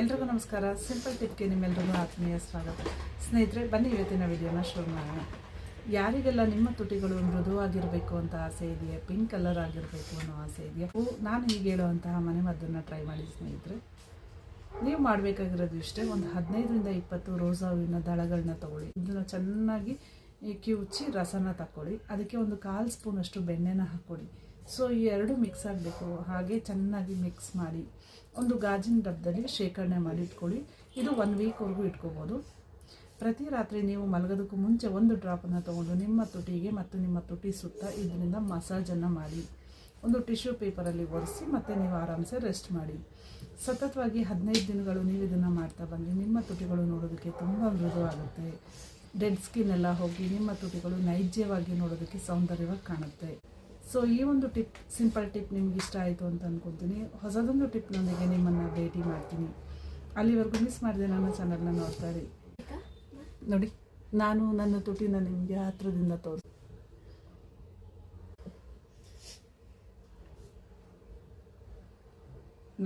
ಎಲ್ರಿಗೂ ನಮಸ್ಕಾರ. ಸಿಂಪಲ್ ಟಿಪ್ಗೆ ನಿಮ್ಮೆಲ್ಲರಿಗೂ ಆತ್ಮೀಯ ಸ್ವಾಗತ. ಸ್ನೇಹಿತರೆ, ಬನ್ನಿ ಇವತ್ತಿನ ವಿಡಿಯೋನ ಶುರು ಮಾಡೋಣ. ಯಾರಿಗೆಲ್ಲ ನಿಮ್ಮ ತುಟಿಗಳು ಮೃದುವಾಗಿರಬೇಕು ಅಂತ ಆಸೆ ಇದೆಯಾ, ಪಿಂಕ್ ಕಲರ್ ಆಗಿರಬೇಕು ಅನ್ನೋ ಆಸೆ ಇದೆಯಾ, ನಾನು ಹೀಗೆ ಹೇಳುವಂತಹ ಮನೆಮದ್ದನ್ನು ಟ್ರೈ ಮಾಡಿ ಸ್ನೇಹಿತರೆ. ನೀವು ಮಾಡಬೇಕಾಗಿರೋದು ಇಷ್ಟೇ, ಒಂದು 15ರಿಂದ 20 ರೋಸಾ ಹೂವಿನ ದಳಗಳನ್ನ ತೊಗೊಳ್ಳಿ. ಇದನ್ನು ಚೆನ್ನಾಗಿ ಕಿವುಚಿ ರಸನ ತಗೊಳ್ಳಿ. ಅದಕ್ಕೆ ಒಂದು 1/4 ಸ್ಪೂನಷ್ಟು ಬೆಣ್ಣೆನ ಹಾಕ್ಕೊಳ್ಳಿ. ಸೊ ಈ ಎರಡು ಮಿಕ್ಸ್ ಆಗಬೇಕು. ಹಾಗೆ ಚೆನ್ನಾಗಿ ಮಿಕ್ಸ್ ಮಾಡಿ ಒಂದು ಗಾಜಿನ ಡಬ್ಬದಲ್ಲಿ ಶೇಖರಣೆ ಮಾಡಿ ಇಟ್ಕೊಳ್ಳಿ. ಇದು 1 ವೀಕ್ವರೆಗೂ ಇಟ್ಕೋಬೋದು. ಪ್ರತಿ ರಾತ್ರಿ ನೀವು ಮಲಗೋದಕ್ಕೂ ಮುಂಚೆ ಒಂದು ಡ್ರಾಪನ್ನು ತೊಗೊಂಡು ನಿಮ್ಮ ತುಟಿಗೆ ಮತ್ತು ನಿಮ್ಮ ತುಟಿ ಸುತ್ತ ಇದರಿಂದ ಮಸಾಜನ್ನು ಮಾಡಿ ಒಂದು ಟಿಶ್ಯೂ ಪೇಪರಲ್ಲಿ ಒರೆಸಿ ಮತ್ತು ನೀವು ಆರಾಮ್ಸೆ ರೆಸ್ಟ್ ಮಾಡಿ. ಸತತವಾಗಿ 15 ದಿನಗಳು ನೀವು ಇದನ್ನು ಮಾಡ್ತಾ ಬಂದರೆ ನಿಮ್ಮ ತುಟಿಗಳು ನೋಡೋದಕ್ಕೆ ತುಂಬ ಮೃದುವಾಗುತ್ತೆ. ಡೆಡ್ ಸ್ಕಿನ್ ಎಲ್ಲ ಹೋಗಿ ನಿಮ್ಮ ತುಟಿಗಳು ನೈಜವಾಗಿ ನೋಡೋದಕ್ಕೆ ಸೌಂದರ್ಯವಾಗಿ ಕಾಣುತ್ತೆ. ಸೊ ಈ ಒಂದು ಟಿಪ್, ಸಿಂಪಲ್ ಟಿಪ್ ನಿಮ್ಗೆ ಇಷ್ಟ ಆಯಿತು ಅಂತ ಅಂದ್ಕೊತೀನಿ. ಹೊಸದೊಂದು ಟಿಪ್ನೊಂದಿಗೆ ನಿಮ್ಮನ್ನು ಭೇಟಿ ಮಾಡ್ತೀನಿ. ಅಲ್ಲಿವರೆಗೂ ಮಿಸ್ ಮಾಡಿದೆ ನನ್ನ ಚಾನಲ್ನ ನೋಡ್ತಾ ಇರಿ. ನೋಡಿ, ನಾನು ನನ್ನ ತುಟಿನ ನಿಮಗೆ ಹತ್ರದಿಂದ ತೋರಿಸಿ.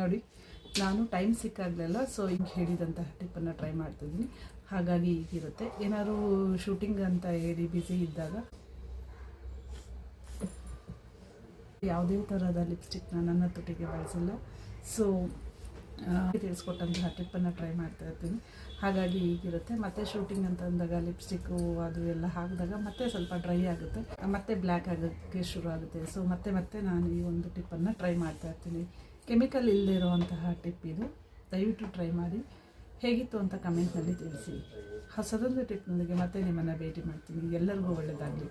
ನೋಡಿ, ನಾನು ಟೈಮ್ ಸಿಕ್ಕಾಗಲಿಲ್ಲ, ಸೊ ಈಗ ಹೇಳಿದಂತಹ ಟಿಪ್ಪನ್ನು ಟ್ರೈ ಮಾಡ್ತಿದ್ದೀನಿ. ಹಾಗಾಗಿ ಈಗಿರುತ್ತೆ. ಏನಾದರೂ ಶೂಟಿಂಗ್ ಅಂತ ಹೇಳಿ ಬ್ಯುಸಿ ಇದ್ದಾಗ ಯಾವುದೇ ಥರದ ಲಿಪ್ಸ್ಟಿಕ್ನ ನನ್ನ ತುಟಿಗೆ ಬಳಸಿಲ್ಲ. ಸೊ ತಿಳಿಸ್ಕೊಟ್ಟಂತಹ ಟಿಪ್ಪನ್ನು ಟ್ರೈ ಮಾಡ್ತಾ ಇರ್ತೀನಿ. ಹಾಗಾಗಿ ಈಗಿರುತ್ತೆ. ಮತ್ತು ಶೂಟಿಂಗ್ ಅಂತ ಅಂದಾಗ ಲಿಪ್ಸ್ಟಿಕ್ಕು ಅದು ಎಲ್ಲ ಹಾಕಿದಾಗ ಮತ್ತೆ ಸ್ವಲ್ಪ ಡ್ರೈ ಆಗುತ್ತೆ, ಮತ್ತೆ ಬ್ಲ್ಯಾಕ್ ಆಗೋಕ್ಕೆ ಶುರು ಆಗುತ್ತೆ. ಸೊ ಮತ್ತೆ ನಾನು ಈ ಒಂದು ಟಿಪ್ಪನ್ನು ಟ್ರೈ ಮಾಡ್ತಾ ಇರ್ತೀನಿ. ಕೆಮಿಕಲ್ ಇಲ್ಲದೆ ಇರೋವಂತಹ ಟಿಪ್ ಇದು. ದಯವಿಟ್ಟು ಟ್ರೈ ಮಾಡಿ. ಹೇಗಿತ್ತು ಅಂತ ಕಮೆಂಟ್ನಲ್ಲಿ ತಿಳಿಸಿ. ಹೊಸದೊಂದು ಟಿಪ್ನೊಂದಿಗೆ ಮತ್ತೆ ನಿಮ್ಮನ್ನು ಭೇಟಿ ಮಾಡ್ತೀನಿ. ಎಲ್ಲರಿಗೂ ಒಳ್ಳೆಯದಾಗಲಿ.